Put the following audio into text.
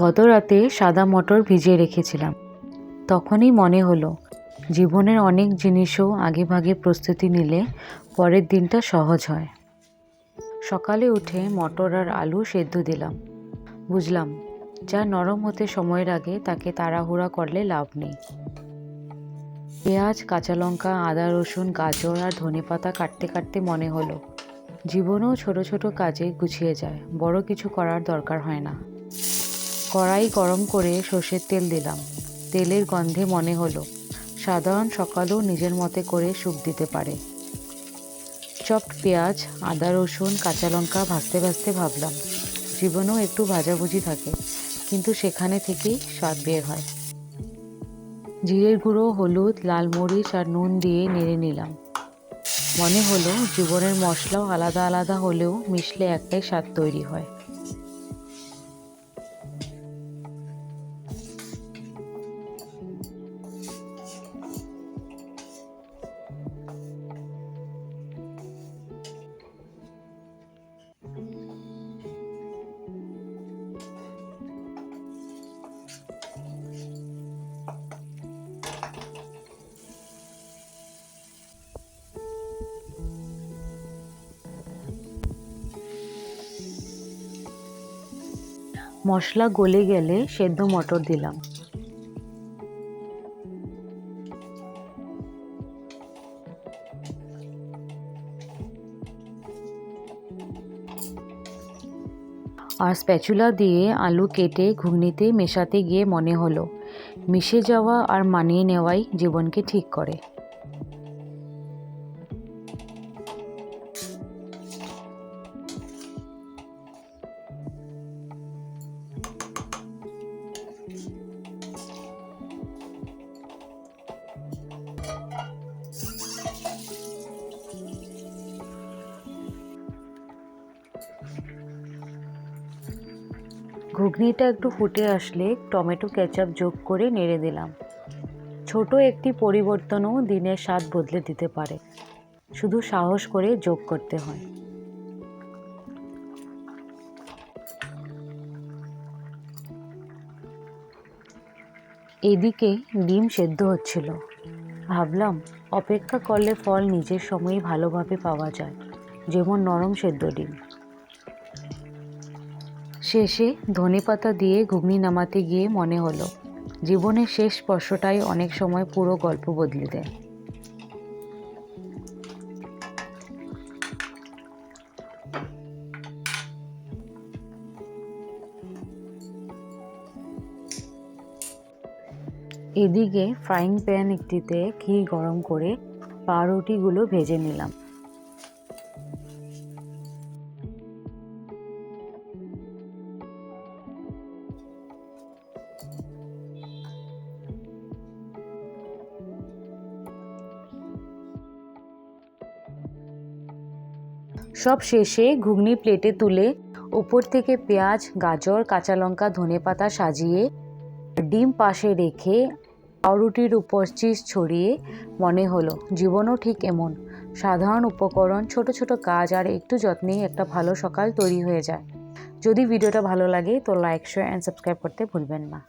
গত রাতে সাদা মটর ভিজিয়ে রেখেছিলাম। তখনই মনে হলো জীবনের অনেক জিনিসও আগেভাগে প্রস্তুতি নিলে পরের দিনটা সহজ হয়। সকালে উঠে মটর আর আলু সেদ্ধ দিলাম। বুঝলাম যা নরম হতে সময়ের আগে তাকে তাড়াহুড়া করলে লাভ নেই। পেঁয়াজ, কাঁচা লঙ্কা, আদা, রসুন, গাজর আর ধনেপাতা কাটতে কাটতে মনে হলো জীবনেও ছোট ছোট কাজে গুছিয়ে যায়, বড় কিছু করার দরকার হয় না। কড়াই গরম করে সর্ষের তেল দিলাম। তেলের গন্ধে মনে হলো সাধারণ সকালেও নিজের মতে করে সুখ দিতে পারে। চপড পেঁয়াজ, আদা, রসুন, কাঁচা লঙ্কা ভাজতে ভাজতে ভাবলাম জীবনেও একটু ভাজাভুজি থাকে, কিন্তু সেখানে থেকেই স্বাদ বের হয়। জিরের গুঁড়ো, হলুদ, লাল মরিচ আর নুন দিয়ে নেড়ে নিলাম। মনে হলো জীবনের মশলাও আলাদা আলাদা হলেও মিশলে একটাই স্বাদ তৈরি হয়। মশলা গলে গেলে সেদ্ধ মটর দিলাম। আর স্প্যাচুলা দিয়ে আলু কেটে ঘুগনিতে মেশাতে গিয়ে মনে হলো মিশে যাওয়া আর মানিয়ে নেওয়াই জীবনকে ঠিক করে। ঘুগনিটা একটু ফুটে আসলে টমেটো কেচাপ যোগ করে নেড়ে দিলাম। ছোট একটি পরিবর্তনও দিনের স্বাদ বদলে দিতে পারে, শুধু সাহস করে যোগ করতে হয়। এদিকে ডিম সেদ্ধ হচ্ছিল। ভাবলাম অপেক্ষা করলে ফল নিজের সময়ই ভালোভাবে পাওয়া যায়, যেমন নরম সেদ্ধ ডিম। শেষে ধনেপাতা দিয়ে ঘুগনি নামাতে গিয়ে মনে হলো জীবনের শেষ স্পর্শটাই অনেক সময় পুরো গল্প বদলে দেয়। এদিকে ফ্রাইং প্যান একটিতে ঘি গরম করে পাউরুটিগুলো ভেজে নিলাম। সব শেষে ঘুগনি প্লেটে তুলে উপর থেকে পেঁয়াজ, গাজর, কাঁচা লঙ্কা, ধনেপাতা সাজিয়ে ডিম পাশে রেখে পাউরুটির উপর চিজ ছড়িয়ে মনে হলো জীবনও ঠিক এমন, সাধারণ উপকরণ, ছোট ছোট কাজ আর একটু যত্নেই একটা ভালো সকাল তৈরি হয়ে যায়। যদি ভিডিওটা ভালো লাগে তো লাইক, শেয়ার অ্যান্ড সাবস্ক্রাইব করতে ভুলবেন না।